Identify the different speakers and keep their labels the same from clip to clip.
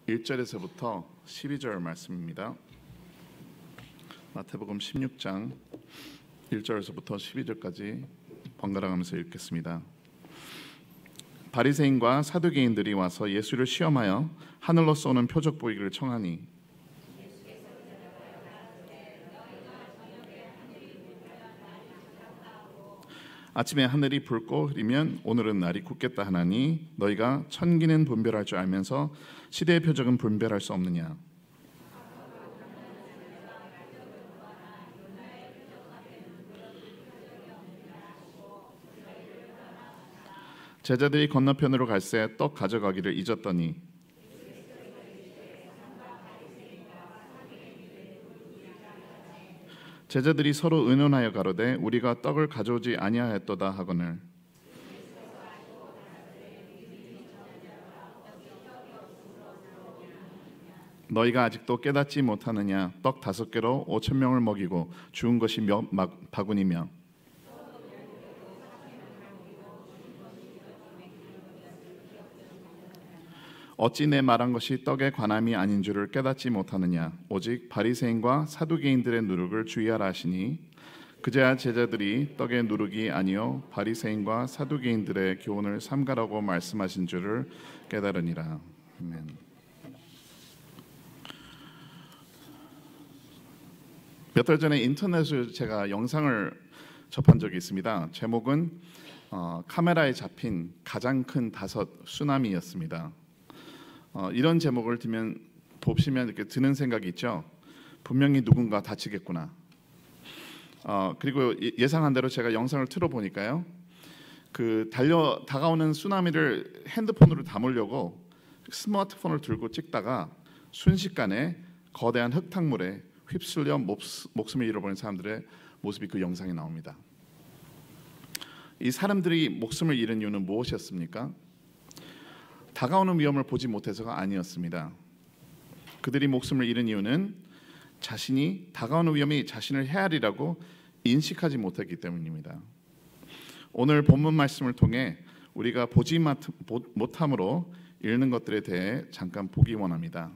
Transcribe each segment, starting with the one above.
Speaker 1: 1절에서부터 12절 말씀입니다. 마태복음 16장 1절에서부터 12절까지 번갈아 가면서 읽겠습니다. 바리새인과 사두개인들이 와서 예수를 시험하여 하늘로서 오는 표적 보이기를 청하니 아침에 하늘이 붉고 흐리면 오늘은 날이 굳겠다 하나니 너희가 천기는 분별할 줄 알면서 시대의 표적은 분별할 수 없느냐. 제자들이 건너편으로 갈새 떡 가져가기를 잊었더니 제자들이 서로 의논하여 가로되 우리가 떡을 가져오지 아니하였도다 하거늘 너희가 아직도 깨닫지 못하느냐. 떡 5개로 5,000명을 먹이고 주운 것이 몇 바구니며 어찌 내 말한 것이 떡의 관함이 아닌 줄을 깨닫지 못하느냐. 오직 바리새인과 사두개인들의 누룩을 주의하라 하시니 그제야 제자들이 떡의 누룩이 아니요 바리새인과 사두개인들의 교훈을 삼가라고 말씀하신 줄을 깨달으니라. 아멘. 몇 달 전에 인터넷으로 제가 영상을 접한 적이 있습니다. 제목은 카메라에 잡힌 가장 큰 5 쓰나미였습니다. 이런 제목을 보시면 이렇게 드는 생각이 있죠. 분명히 누군가 다치겠구나. 그리고 예상한 대로 제가 영상을 틀어보니까요, 다가오는 쓰나미를 핸드폰으로 담으려고 스마트폰을 들고 찍다가 순식간에 거대한 흙탕물에 휩쓸려 목숨을 잃어버린 사람들의 모습이 그 영상에 나옵니다. 이 사람들이 목숨을 잃은 이유는 무엇이었습니까? 다가오는 위험을 보지 못해서가 아니었습니다. 그들이 목숨을 잃은 이유는 자신이 다가오는 위험이 자신을 헤아리라고 인식하지 못했기 때문입니다. 오늘 본문 말씀을 통해 우리가 보지 못함으로 잃는 것들에 대해 잠깐 보기 원합니다.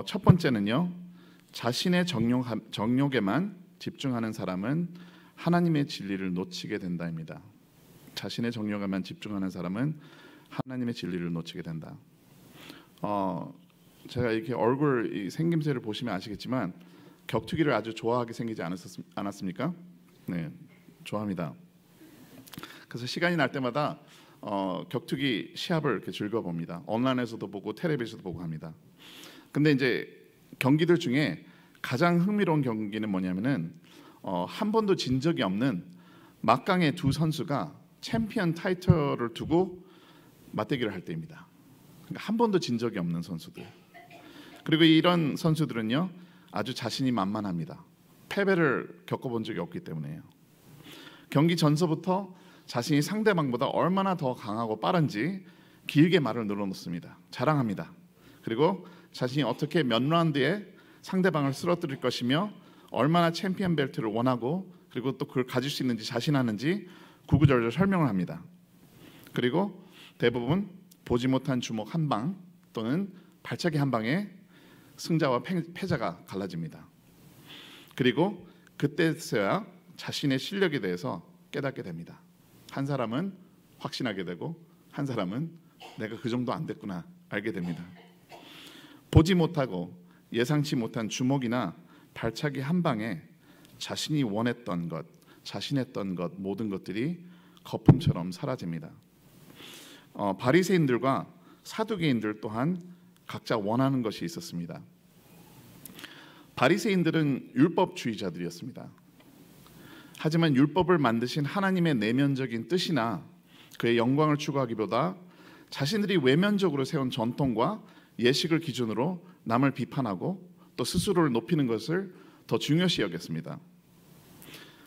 Speaker 1: 첫 번째는요, 자신의 정욕에만 집중하는 사람은 하나님의 진리를 놓치게 된다입니다. 자신의 정욕에만 집중하는 사람은 하나님의 진리를 놓치게 된다. 제가 이렇게 얼굴 생김새를 보시면 아시겠지만 격투기를 아주 좋아하게 생기지 않았습니까? 네, 좋아합니다. 그래서 시간이 날 때마다 격투기 시합을 이렇게 즐겨봅니다. 온라인에서도 보고 텔레비전에서도 보고 합니다. 근데 이제 경기들 중에 가장 흥미로운 경기는 뭐냐면은 한 번도 진 적이 없는 막강의 2 선수가 챔피언 타이틀을 두고 맞대결을 할 때입니다. 그러니까 한 번도 진 적이 없는 선수들. 그리고 이런 선수들은요, 아주 자신이 만만합니다. 패배를 겪어본 적이 없기 때문에요. 경기 전서부터 자신이 상대방보다 얼마나 더 강하고 빠른지 길게 말을 늘어놓습니다. 자랑합니다. 그리고 자신이 어떻게 몇 라운드에 상대방을 쓰러뜨릴 것이며 얼마나 챔피언 벨트를 원하고 그리고 또 그걸 가질 수 있는지 자신하는지 구구절절 설명을 합니다. 그리고 대부분 보지 못한 주먹 한 방 또는 발차기 한 방에 승자와 패자가 갈라집니다. 그리고 그때서야 자신의 실력에 대해서 깨닫게 됩니다. 한 사람은 확신하게 되고 한 사람은 내가 그 정도 안 됐구나 알게 됩니다. 보지 못하고 예상치 못한 주먹이나 발차기 한 방에 자신이 원했던 것, 자신했던 것 모든 것들이 거품처럼 사라집니다. 바리새인들과 사두개인들 또한 각자 원하는 것이 있었습니다. 바리새인들은 율법주의자들이었습니다. 하지만 율법을 만드신 하나님의 내면적인 뜻이나 그의 영광을 추구하기보다 자신들이 외면적으로 세운 전통과 예식을 기준으로 남을 비판하고 또 스스로를 높이는 것을 더 중요시 여겼습니다.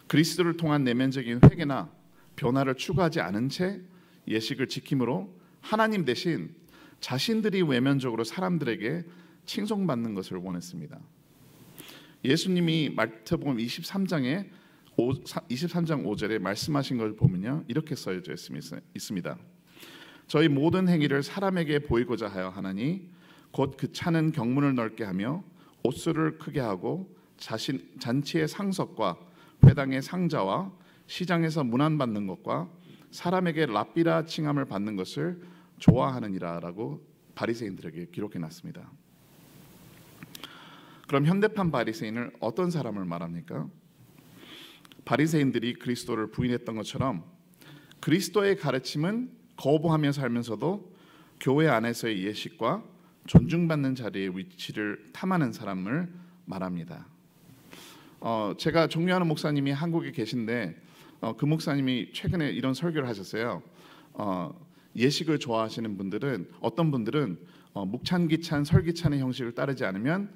Speaker 1: 그리스도를 통한 내면적인 회개나 변화를 추구하지 않은 채 예식을 지킴으로 하나님 대신 자신들이 외면적으로 사람들에게 칭송받는 것을 원했습니다. 예수님이 마태복음 23장 5절에 말씀하신 걸 보면요, 이렇게 써져 있습니다. 저희 모든 행위를 사람에게 보이고자 하여 하나니 곧 그 차는 경문을 넓게 하며 옷수를 크게 하고 잔치의 상석과 회당의 상자와 시장에서 문안받는 것과 사람에게 랍비라 칭함을 받는 것을 좋아하느니라라고 바리새인들에게 기록해 놨습니다. 그럼 현대판 바리새인을 어떤 사람을 말합니까? 바리새인들이 그리스도를 부인했던 것처럼 그리스도의 가르침은 거부하며 살면서도 교회 안에서의 예식과 존중받는 자리의 위치를 탐하는 사람을 말합니다. 제가 존경하는 목사님이 한국에 계신데 그 목사님이 최근에 이런 설교를 하셨어요. 예식을 좋아하시는 분들은 어떤 분들은 묵찬기찬 설기찬의 형식을 따르지 않으면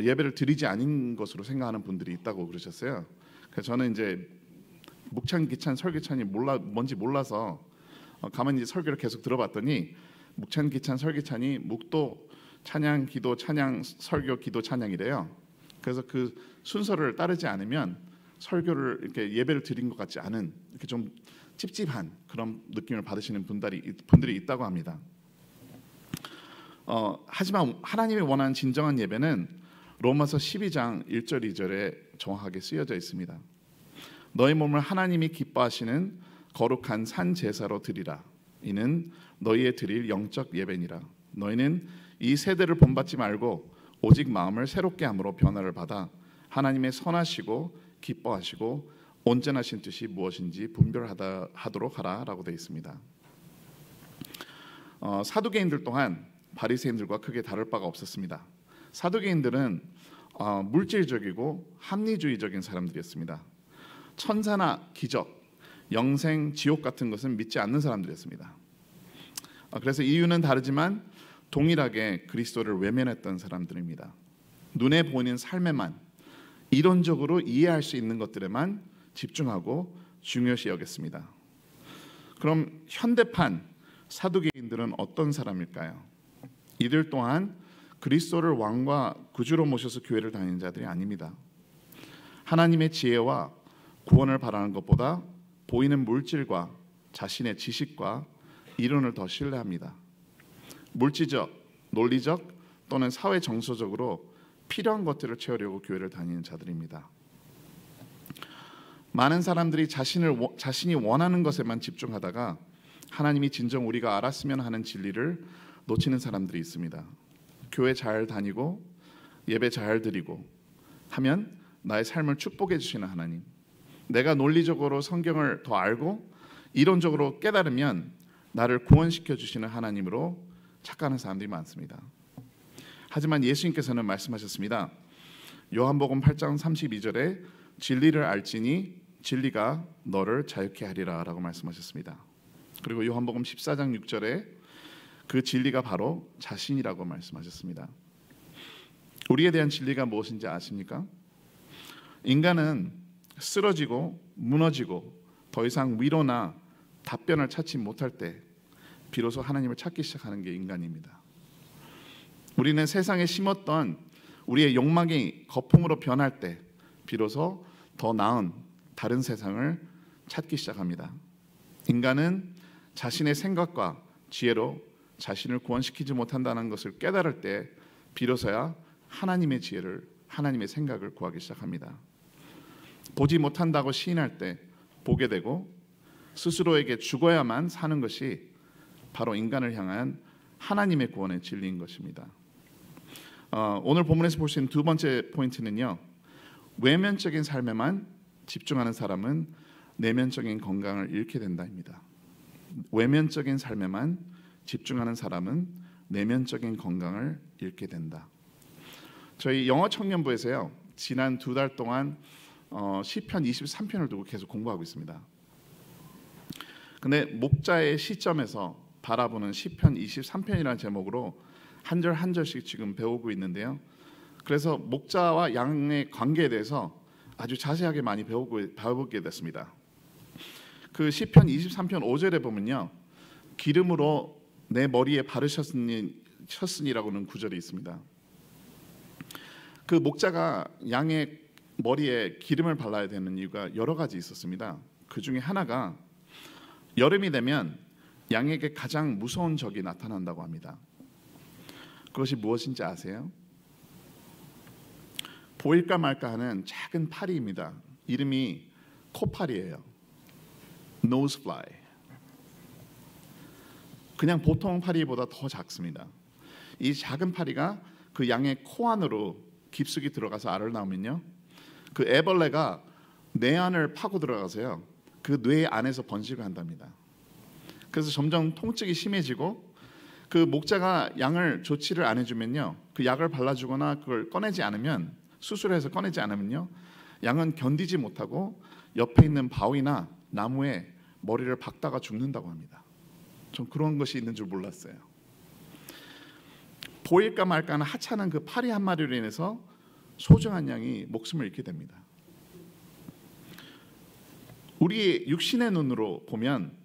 Speaker 1: 예배를 드리지 않은 것으로 생각하는 분들이 있다고 그러셨어요. 그래서 저는 이제 묵찬기찬 설기찬이 뭔지 몰라서 가만히 설교를 계속 들어봤더니 묵찬기찬 설기찬이 묵도 찬양 기도 찬양 설교 기도 찬양이래요. 그래서 그 순서를 따르지 않으면 설교를 이렇게 예배를 드린 것 같지 않은 이렇게 좀 찝찝한 그런 느낌을 받으시는 분들이 있다고 합니다. 하지만 하나님이 원하는 진정한 예배는 로마서 12장 1절 2절에 정확하게 쓰여져 있습니다. 너희 몸을 하나님이 기뻐하시는 거룩한 산 제사로 드리라. 이는 너희의 드릴 영적 예배니라. 너희는 이 세대를 본받지 말고 오직 마음을 새롭게 함으로 변화를 받아 하나님의 선하시고 기뻐하시고 온전하신 뜻이 무엇인지 분별하도록 하라라고 되어 있습니다. 사두개인들 또한 바리새인들과 크게 다를 바가 없었습니다. 사두개인들은 물질적이고 합리주의적인 사람들이었습니다. 천사나 기적, 영생, 지옥 같은 것은 믿지 않는 사람들이었습니다. 그래서 이유는 다르지만 동일하게 그리스도를 외면했던 사람들입니다. 눈에 보이는 삶에만 이론적으로 이해할 수 있는 것들에만 집중하고 중요시 여겼습니다. 그럼 현대판 사두개인들은 어떤 사람일까요? 이들 또한 그리스도를 왕과 구주로 모셔서 교회를 다니는 자들이 아닙니다. 하나님의 지혜와 구원을 바라는 것보다 보이는 물질과 자신의 지식과 이론을 더 신뢰합니다. 물질적, 논리적 또는 사회 정서적으로 필요한 것들을 채우려고 교회를 다니는 자들입니다. 많은 사람들이 자신이 원하는 것에만 집중하다가 하나님이 진정 우리가 알았으면 하는 진리를 놓치는 사람들이 있습니다. 교회 잘 다니고 예배 잘 드리고 하면 나의 삶을 축복해 주시는 하나님, 내가 논리적으로 성경을 더 알고 이론적으로 깨달으면 나를 구원시켜 주시는 하나님으로 착각하는 사람들이 많습니다. 하지만 예수님께서는 말씀하셨습니다. 요한복음 8장 32절에 진리를 알지니 진리가 너를 자유케 하리라 라고 말씀하셨습니다. 그리고 요한복음 14장 6절에 그 진리가 바로 자신이라고 말씀하셨습니다. 우리에 대한 진리가 무엇인지 아십니까? 인간은 쓰러지고 무너지고 더 이상 위로나 답변을 찾지 못할 때 비로소 하나님을 찾기 시작하는 게 인간입니다. 우리는 세상에 심었던 우리의 욕망이 거품으로 변할 때 비로소 더 나은 다른 세상을 찾기 시작합니다. 인간은 자신의 생각과 지혜로 자신을 구원시키지 못한다는 것을 깨달을 때 비로소야 하나님의 지혜를, 하나님의 생각을 구하기 시작합니다. 보지 못한다고 시인할 때 보게 되고 스스로에게 죽어야만 사는 것이 바로 인간을 향한 하나님의 구원의 진리인 것입니다. 오늘 본문에서 볼 수 있는 두 번째 포인트는요, 외면적인 삶에만 집중하는 사람은 내면적인 건강을 잃게 된다입니다. 외면적인 삶에만 집중하는 사람은 내면적인 건강을 잃게 된다. 저희 영어 청년부에서요, 지난 2달 동안 시편 23편을 두고 계속 공부하고 있습니다. 근데 목자의 시점에서 바라보는 시편 23편이라는 제목으로 한 절 한 절씩 지금 배우고 있는데요. 그래서 목자와 양의 관계에 대해서 아주 자세하게 많이 배워보게 됐습니다. 그 시편 23편 5절에 보면요, 기름으로 내 머리에 바르셨으니라고는 구절이 있습니다. 그 목자가 양의 머리에 기름을 발라야 되는 이유가 여러 가지 있었습니다. 그 중에 하나가 여름이 되면 양에게 가장 무서운 적이 나타난다고 합니다. 그것이 무엇인지 아세요? 보일까 말까 하는 작은 파리입니다. 이름이 코파리예요. Nosefly. 그냥 보통 파리보다 더 작습니다. 이 작은 파리가 그 양의 코 안으로 깊숙이 들어가서 알을 낳으면요, 그 애벌레가 뇌 안을 파고 들어가서요, 그 뇌 안에서 번식을 한답니다. 그래서 점점 통증이 심해지고, 그 목자가 양을 조치를 안 해주면요, 그 약을 발라주거나 그걸 꺼내지 않으면, 수술해서 꺼내지 않으면요, 양은 견디지 못하고 옆에 있는 바위나 나무에 머리를 박다가 죽는다고 합니다. 전 그런 것이 있는 줄 몰랐어요. 보일까 말까 하는 하찮은 그 파리 한 마리로 인해서 소중한 양이 목숨을 잃게 됩니다. 우리의 육신의 눈으로 보면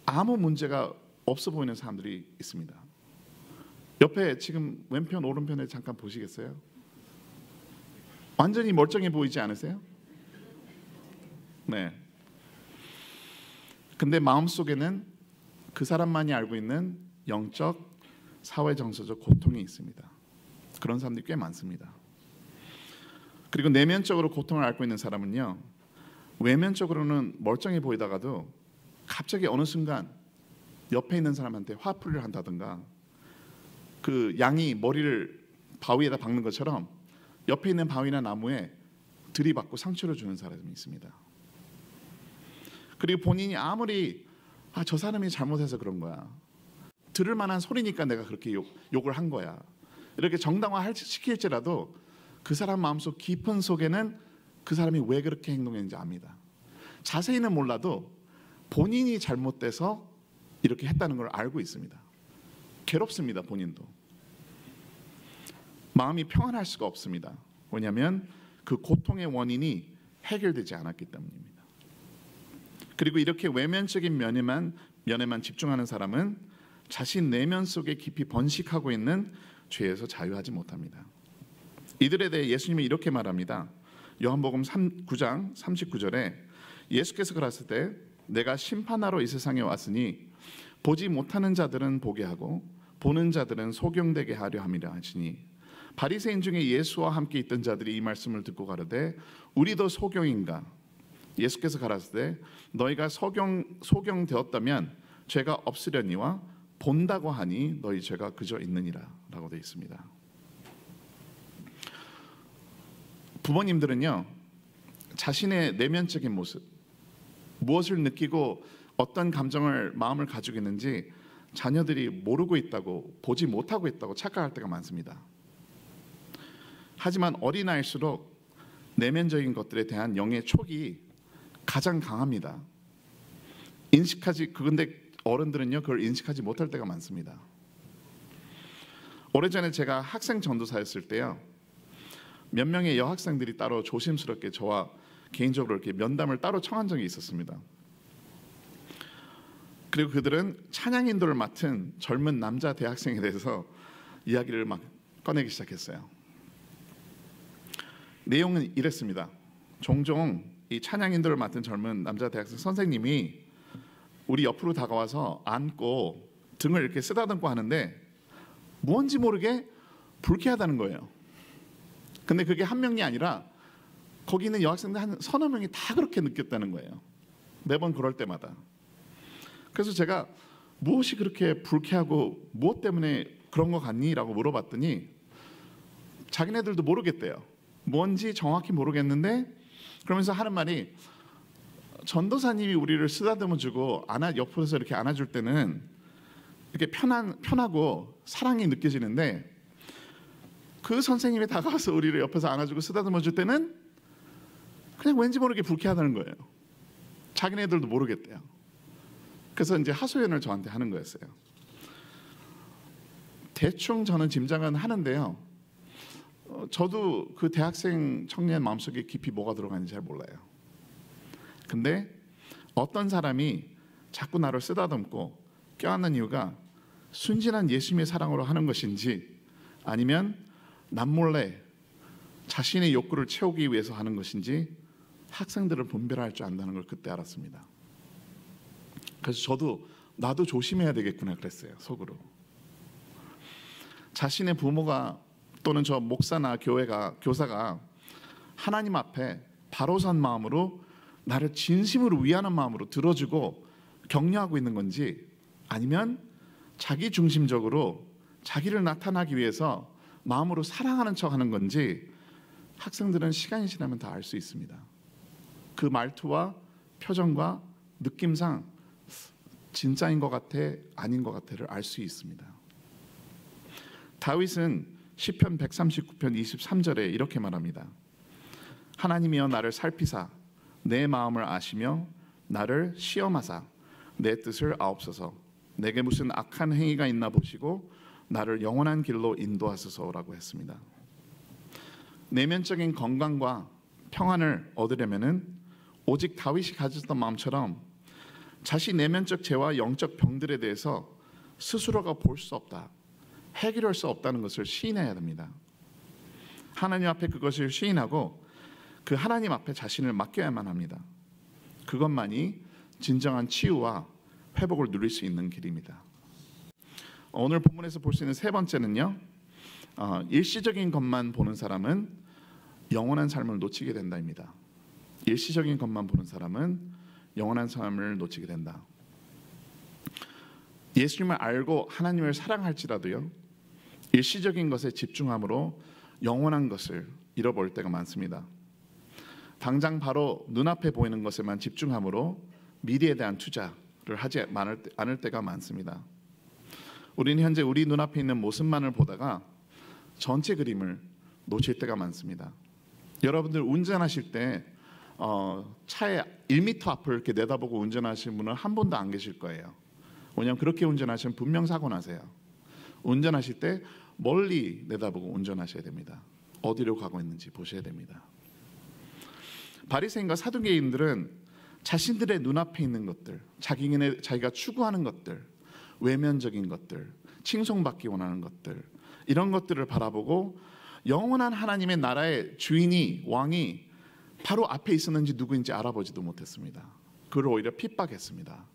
Speaker 1: 아무 문제가 없어 보이는 사람들이 있습니다. 옆에 지금 왼편 오른편에 잠깐 보시겠어요? 완전히 멀쩡해 보이지 않으세요? 네. 근데 마음속에는 그 사람만이 알고 있는 영적, 사회 정서적 고통이 있습니다. 그런 사람들이 꽤 많습니다. 그리고 내면적으로 고통을 앓고 있는 사람은요, 외면적으로는 멀쩡해 보이다가도 갑자기 어느 순간 옆에 있는 사람한테 화풀이를 한다든가, 그 양이 머리를 바위에다 박는 것처럼 옆에 있는 바위나 나무에 들이받고 상처를 주는 사람이 있습니다. 그리고 본인이 아무리 저 사람이 잘못해서 그런 거야, 들을 만한 소리니까 내가 그렇게 욕을 한 거야, 이렇게 정당화 시킬지라도 그 사람 마음속 깊은 속에는 그 사람이 왜 그렇게 행동했는지 압니다. 자세히는 몰라도 본인이 잘못돼서 이렇게 했다는 걸 알고 있습니다. 괴롭습니다. 본인도. 마음이 평안할 수가 없습니다. 왜냐하면 그 고통의 원인이 해결되지 않았기 때문입니다. 그리고 이렇게 외면적인 면에만 집중하는 사람은 자신 내면 속에 깊이 번식하고 있는 죄에서 자유하지 못합니다. 이들에 대해 예수님이 이렇게 말합니다. 요한복음 9장 39절에 예수께서 그러실 때 내가 심판하러 이 세상에 왔으니 보지 못하는 자들은 보게 하고 보는 자들은 소경되게 하려 함이라 하시니, 바리새인 중에 예수와 함께 있던 자들이 이 말씀을 듣고 가로되 우리도 소경인가? 예수께서 가라사대 때 너희가 소경되었다면 죄가 없으려니와 본다고 하니 너희 죄가 그저 있느니라 라고 되어 있습니다. 부모님들은요, 자신의 내면적인 모습, 무엇을 느끼고 어떤 감정을, 마음을 가지고 있는지 자녀들이 모르고 있다고, 보지 못하고 있다고 착각할 때가 많습니다. 하지만 어린아이일수록 내면적인 것들에 대한 영의 촉이 가장 강합니다. 그런데 어른들은요, 그걸 인식하지 못할 때가 많습니다. 오래전에 제가 학생 전도사였을 때요, 몇 명의 여학생들이 따로 조심스럽게 저와 개인적으로 이렇게 면담을 따로 청한 적이 있었습니다. 그리고 그들은 찬양 인도를 맡은 젊은 남자 대학생에 대해서 이야기를 막 꺼내기 시작했어요. 내용은 이랬습니다. 종종 이 찬양 인도를 맡은 젊은 남자 대학생 선생님이 우리 옆으로 다가와서 안고 등을 이렇게 쓰다듬고 하는데 뭔지 모르게 불쾌하다는 거예요. 근데 그게 한 명이 아니라 거기 있는 여학생들 한 서너 명이 다 그렇게 느꼈다는 거예요. 매번 그럴 때마다. 그래서 제가 무엇이 그렇게 불쾌하고 무엇 때문에 그런 거 같니? 라고 물어봤더니 자기네들도 모르겠대요. 뭔지 정확히 모르겠는데, 그러면서 하는 말이, 전도사님이 우리를 쓰다듬어주고 옆에서 이렇게 안아줄 때는 이렇게 편하고 사랑이 느껴지는데, 그 선생님이 다가와서 우리를 옆에서 안아주고 쓰다듬어줄 때는 그냥 왠지 모르게 불쾌하다는 거예요. 자기네들도 모르겠대요. 그래서 이제 하소연을 저한테 하는 거였어요. 대충 저는 짐작은 하는데요, 저도 그 대학생 청년 마음속에 깊이 뭐가 들어가는지 잘 몰라요. 근데 어떤 사람이 자꾸 나를 쓰다듬고 껴안는 이유가 순진한 예수님의 사랑으로 하는 것인지, 아니면 남몰래 자신의 욕구를 채우기 위해서 하는 것인지 학생들을 분별할 줄 안다는 걸 그때 알았습니다. 그래서 나도 조심해야 되겠구나 그랬어요, 속으로. 자신의 부모가 또는 저 목사나 교사가 하나님 앞에 바로 선 마음으로 나를 진심으로 위하는 마음으로 들어주고 격려하고 있는 건지, 아니면 자기 중심적으로 자기를 나타나기 위해서 마음으로 사랑하는 척하는 건지 학생들은 시간이 지나면 다 알 수 있습니다. 그 말투와 표정과 느낌상 진짜인 것 같아 아닌 것 같아를 알 수 있습니다. 다윗은 시편 139편 23절에 이렇게 말합니다. 하나님이여 나를 살피사 내 마음을 아시며 나를 시험하사 내 뜻을 아옵소서. 내게 무슨 악한 행위가 있나 보시고 나를 영원한 길로 인도하소서라고 했습니다. 내면적인 건강과 평안을 얻으려면은 오직 다윗이 가졌던 마음처럼 자신 내면적 죄와 영적 병들에 대해서 스스로가 볼 수 없다, 해결할 수 없다는 것을 시인해야 됩니다. 하나님 앞에 그것을 시인하고 그 하나님 앞에 자신을 맡겨야만 합니다. 그것만이 진정한 치유와 회복을 누릴 수 있는 길입니다. 오늘 본문에서 볼 수 있는 세 번째는요, 일시적인 것만 보는 사람은 영원한 삶을 놓치게 된다입니다. 일시적인 것만 보는 사람은 영원한 삶을 놓치게 된다. 예수님을 알고 하나님을 사랑할지라도요, 일시적인 것에 집중함으로 영원한 것을 잃어버릴 때가 많습니다. 당장 바로 눈앞에 보이는 것에만 집중함으로 미래에 대한 투자를 하지 않을 때가 많습니다. 우리는 현재 우리 눈앞에 있는 모습만을 보다가 전체 그림을 놓칠 때가 많습니다. 여러분들 운전하실 때 차에 1m 앞을 이렇게 내다보고 운전하시는 분은 한 분도 안 계실 거예요. 왜냐하면 그렇게 운전하시면 분명 사고 나세요. 운전하실 때 멀리 내다보고 운전하셔야 됩니다. 어디로 가고 있는지 보셔야 됩니다. 바리새인과 사두개인들은 자신들의 눈앞에 있는 것들, 자기가 추구하는 것들, 외면적인 것들, 칭송받기 원하는 것들, 이런 것들을 바라보고 영원한 하나님의 나라의 주인이, 왕이 바로 앞에 있었는지 누구인지 알아보지도 못했습니다. 그를 오히려 핍박했습니다.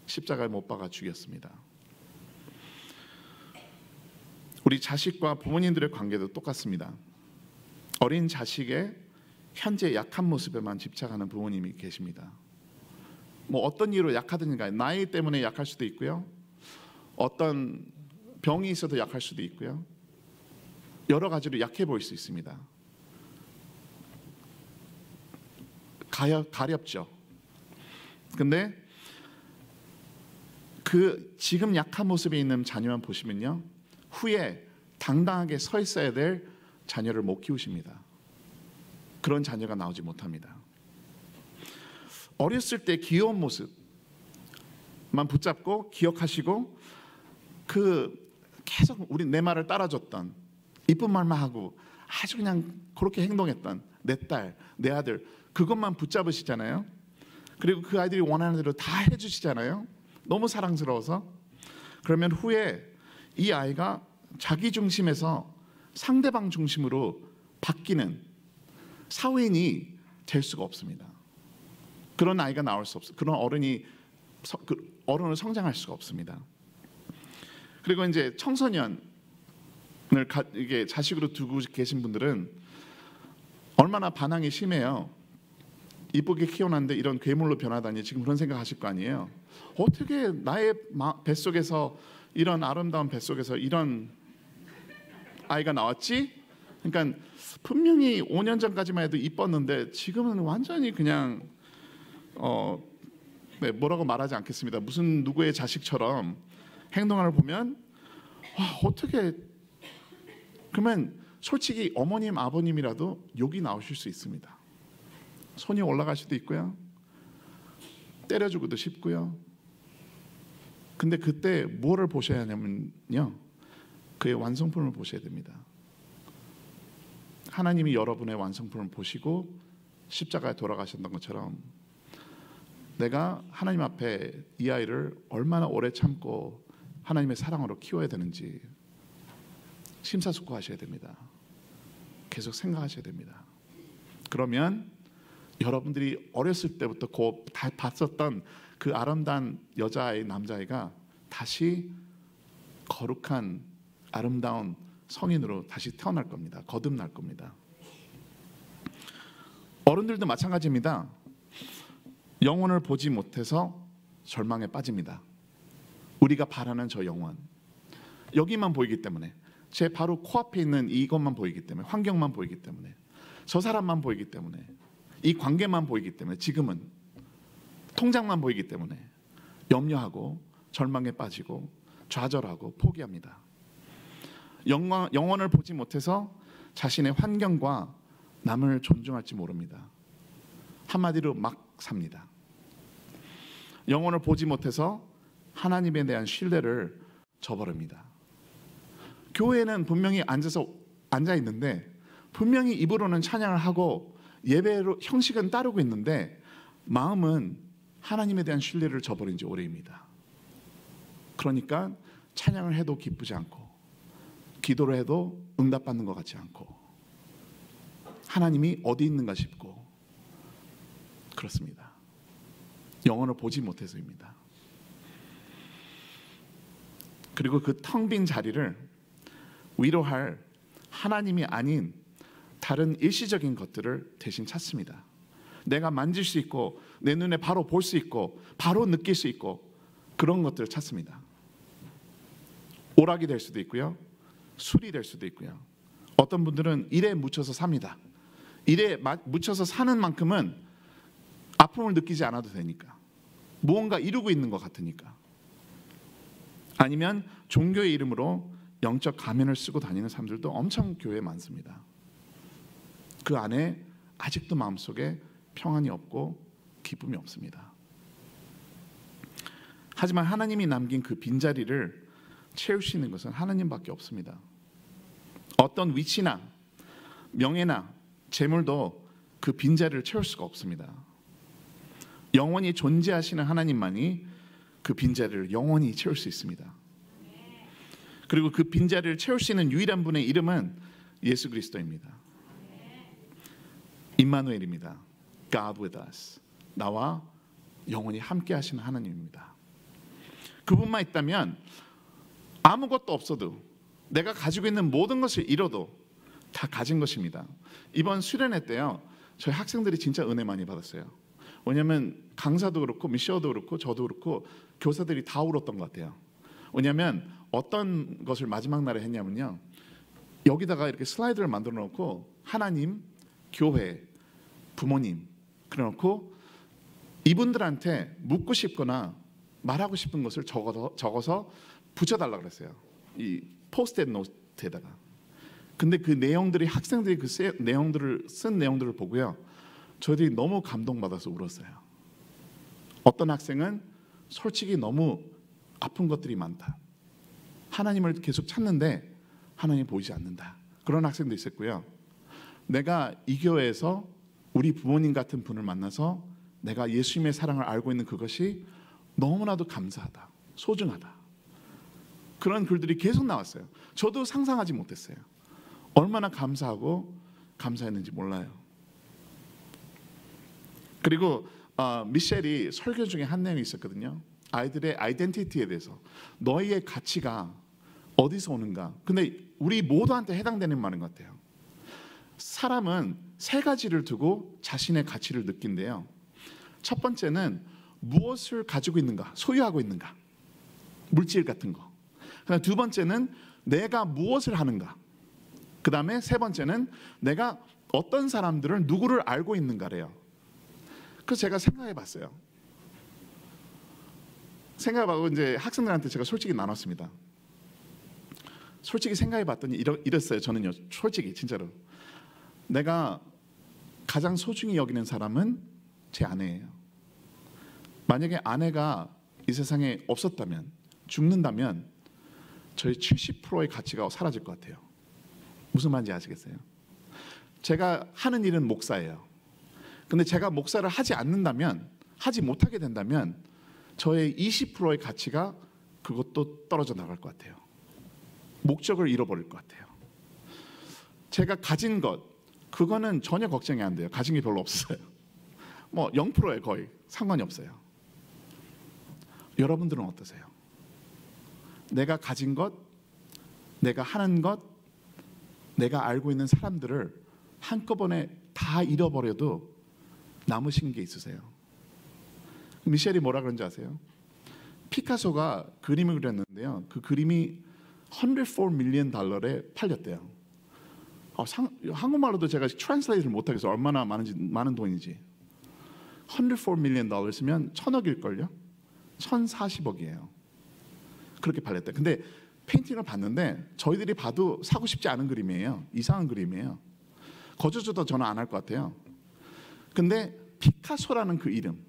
Speaker 1: 십자가에 못 박아 죽였습니다. 우리 자식과 부모님들의 관계도 똑같습니다. 어린 자식의 현재 약한 모습에만 집착하는 부모님이 계십니다. 뭐 어떤 이유로 약하든가, 나이 때문에 약할 수도 있고요, 어떤 병이 있어도 약할 수도 있고요, 여러 가지로 약해 보일 수 있습니다. 가렵죠. 근데 그 지금 약한 모습에 있는 자녀만 보시면요, 후에 당당하게 서 있어야 될 자녀를 못 키우십니다. 그런 자녀가 나오지 못합니다. 어렸을 때 귀여운 모습만 붙잡고 기억하시고 계속 내 말을 따라줬던, 이쁜 말만 하고 아주 그냥 그렇게 행동했던 내 딸, 내 아들, 그것만 붙잡으시잖아요. 그리고 그 아이들이 원하는 대로 다 해주시잖아요. 너무 사랑스러워서. 그러면 후에 이 아이가 자기 중심에서 상대방 중심으로 바뀌는 사회인이 될 수가 없습니다. 그런 아이가 나올 수 없어요. 그런 어른을 성장할 수가 없습니다. 그리고 이제 청소년을 이게 자식으로 두고 계신 분들은 얼마나 반항이 심해요. 이쁘게 키워놨는데 이런 괴물로 변하다니, 지금 그런 생각하실 거 아니에요. 어떻게 나의 뱃속에서, 이런 아름다운 뱃속에서 이런 아이가 나왔지? 그러니까 분명히 5년 전까지만 해도 이뻤는데 지금은 완전히 그냥 뭐라고 말하지 않겠습니다. 무슨 누구의 자식처럼 행동을 보면 어떻게, 그러면 솔직히 어머님, 아버님이라도 욕이 나오실 수 있습니다. 손이 올라갈 수도 있고요, 때려주고도 싶고요. 근데 그때 뭐를 보셔야 하냐면요, 그의 완성품을 보셔야 됩니다. 하나님이 여러분의 완성품을 보시고 십자가에 돌아가셨던 것처럼 내가 하나님 앞에 이 아이를 얼마나 오래 참고 하나님의 사랑으로 키워야 되는지 심사숙고하셔야 됩니다. 계속 생각하셔야 됩니다. 그러면 여러분들이 어렸을 때부터 다 봤었던 그 아름다운 여자아이, 남자아이가 다시 거룩한 아름다운 성인으로 다시 태어날 겁니다. 거듭날 겁니다. 어른들도 마찬가지입니다. 영혼을 보지 못해서 절망에 빠집니다. 우리가 바라는 저 영혼, 여기만 보이기 때문에, 제 바로 코앞에 있는 이것만 보이기 때문에, 환경만 보이기 때문에, 저 사람만 보이기 때문에, 이 관계만 보이기 때문에, 지금은 통장만 보이기 때문에 염려하고 절망에 빠지고 좌절하고 포기합니다. 영혼을 보지 못해서 자신의 환경과 남을 존중할지 모릅니다. 한마디로 막 삽니다. 영혼을 보지 못해서 하나님에 대한 신뢰를 저버립니다. 교회에는 분명히 앉아 있는데, 분명히 입으로는 찬양을 하고 예배로 형식은 따르고 있는데 마음은 하나님에 대한 신뢰를 저버린 지 오래입니다. 그러니까 찬양을 해도 기쁘지 않고, 기도를 해도 응답받는 것 같지 않고, 하나님이 어디 있는가 싶고, 그렇습니다. 영혼을 보지 못해서입니다. 그리고 그 텅 빈 자리를 위로할 하나님이 아닌 다른 일시적인 것들을 대신 찾습니다. 내가 만질 수 있고, 내 눈에 바로 볼 수 있고, 바로 느낄 수 있고, 그런 것들을 찾습니다. 오락이 될 수도 있고요, 술이 될 수도 있고요. 어떤 분들은 일에 묻혀서 삽니다. 일에 묻혀서 사는 만큼은 아픔을 느끼지 않아도 되니까, 무언가 이루고 있는 것 같으니까. 아니면 종교의 이름으로 영적 가면을 쓰고 다니는 사람들도 엄청 교회에 많습니다. 그 안에 아직도 마음속에 평안이 없고 기쁨이 없습니다. 하지만 하나님이 남긴 그 빈자리를 채울 수 있는 것은 하나님밖에 없습니다. 어떤 위치나 명예나 재물도 그 빈자리를 채울 수가 없습니다. 영원히 존재하시는 하나님만이 그 빈자리를 영원히 채울 수 있습니다. 그리고 그 빈자리를 채울 수 있는 유일한 분의 이름은 예수 그리스도입니다. 임마누엘입니다. God with us. 나와 영원히 함께 하시는 하나님입니다. 그분만 있다면 아무것도 없어도, 내가 가지고 있는 모든 것을 잃어도 다 가진 것입니다. 이번 수련회 때요, 저희 학생들이 진짜 은혜 많이 받았어요. 왜냐하면 강사도 그렇고 미셔도 그렇고 저도 그렇고 교사들이 다 울었던 것 같아요. 왜냐하면 어떤 것을 마지막 날에 했냐면요, 여기다가 이렇게 슬라이드를 만들어 놓고 하나님, 교회, 부모님 그래놓고 이분들한테 묻고 싶거나 말하고 싶은 것을 적어서 붙여달라 그랬어요. 이 포스트잇 노트에다가. 근데 그 내용들이, 학생들이 그 내용들을 쓴 내용들을 보고요, 저희들이 너무 감동받아서 울었어요. 어떤 학생은 솔직히 너무 아픈 것들이 많다, 하나님을 계속 찾는데 하나님 보이지 않는다, 그런 학생도 있었고요. 내가 이 교회에서 우리 부모님 같은 분을 만나서 내가 예수님의 사랑을 알고 있는 그것이 너무나도 감사하다, 소중하다, 그런 글들이 계속 나왔어요. 저도 상상하지 못했어요. 얼마나 감사하고 감사했는지 몰라요. 그리고 미셸이 설교 중에 한 내용이 있었거든요. 아이들의 아이덴티티에 대해서, 너희의 가치가 어디서 오는가. 근데 우리 모두한테 해당되는 말인 것 같아요. 사람은 세 가지를 두고 자신의 가치를 느낀대요. 첫 번째는 무엇을 가지고 있는가, 소유하고 있는가, 물질 같은 거. 그다음 두 번째는 내가 무엇을 하는가. 그 다음에 세 번째는 내가 어떤 사람들을, 누구를 알고 있는가래요. 그래서 제가 생각해봤어요. 생각해보고 이제 학생들한테 제가 솔직히 나눴습니다. 솔직히 생각해봤더니 이랬어요. 저는요, 솔직히 진짜로 내가 가장 소중히 여기는 사람은 제 아내예요. 만약에 아내가 이 세상에 없었다면, 죽는다면 저희 70%의 가치가 사라질 것 같아요. 무슨 말인지 아시겠어요? 제가 하는 일은 목사예요. 근데 제가 목사를 하지 않는다면, 하지 못하게 된다면 저의 20%의 가치가 그것도 떨어져 나갈 것 같아요. 목적을 잃어버릴 것 같아요. 제가 가진 것, 그거는 전혀 걱정이 안 돼요. 가진 게 별로 없어요. 뭐 0%에 거의 상관이 없어요. 여러분들은 어떠세요? 내가 가진 것, 내가 하는 것, 내가 알고 있는 사람들을 한꺼번에 다 잃어버려도 남으신 게 있으세요. 미셸이 뭐라 그런지 아세요? 피카소가 그림을 그렸는데요. 그 그림이 104 밀리언 달러에 팔렸대요. 한국말로도 제가 트랜스레이트를 못하겠어요. 얼마나 많은 돈인지. 104 밀리언 달러면 1000억일걸요? 1040억이에요. 그렇게 팔렸대요. 근데 페인팅을 봤는데 저희들이 봐도 사고 싶지 않은 그림이에요. 이상한 그림이에요. 거저줘도 저는 안 할 것 같아요. 근데 피카소라는 그 이름,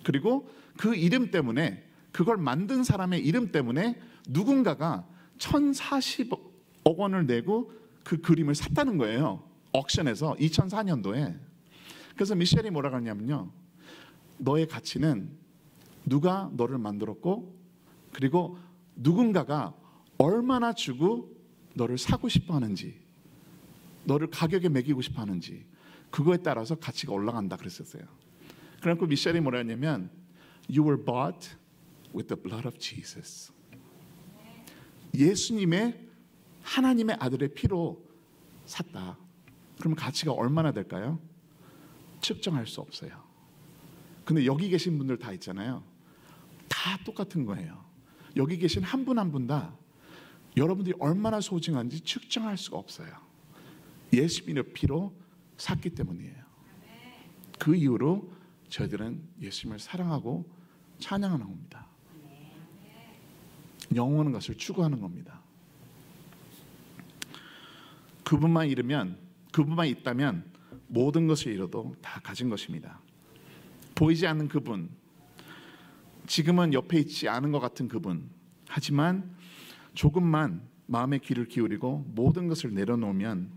Speaker 1: 그리고 그 이름 때문에, 그걸 만든 사람의 이름 때문에 누군가가 1040억 원을 내고 그 그림을 샀다는 거예요. 옥션에서 2004년도에. 그래서 미셸이 뭐라 그러냐면요, 너의 가치는 누가 너를 만들었고, 그리고 누군가가 얼마나 주고 너를 사고 싶어 하는지, 너를 가격에 매기고 싶어 하는지, 그거에 따라서 가치가 올라간다 그랬었어요. 그래서 미셸이 뭐라 했냐면, You were bought with the blood of Jesus. 예수님의, 하나님의 아들의 피로 샀다. 그러면 가치가 얼마나 될까요? 측정할 수 없어요. 근데 여기 계신 분들 다 있잖아요. 다 똑같은 거예요. 여기 계신 한 분 한 분 다 여러분들이 얼마나 소중한지 측정할 수가 없어요. 예수님의 피로 샀기 때문이에요. 그 이후로 저희들은 예수님을 사랑하고 찬양하는 겁니다. 영원한 것을 추구하는 겁니다. 그분만 있다면 모든 것을 잃어도 다 가진 것입니다. 보이지 않는 그분, 지금은 옆에 있지 않은 것 같은 그분, 하지만 조금만 마음의 귀를 기울이고 모든 것을 내려놓으면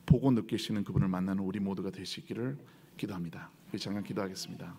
Speaker 1: 보고 느끼시는 그분을 만나는 우리 모두가 될 수 있기를 기도합니다. 잠깐 기도하겠습니다.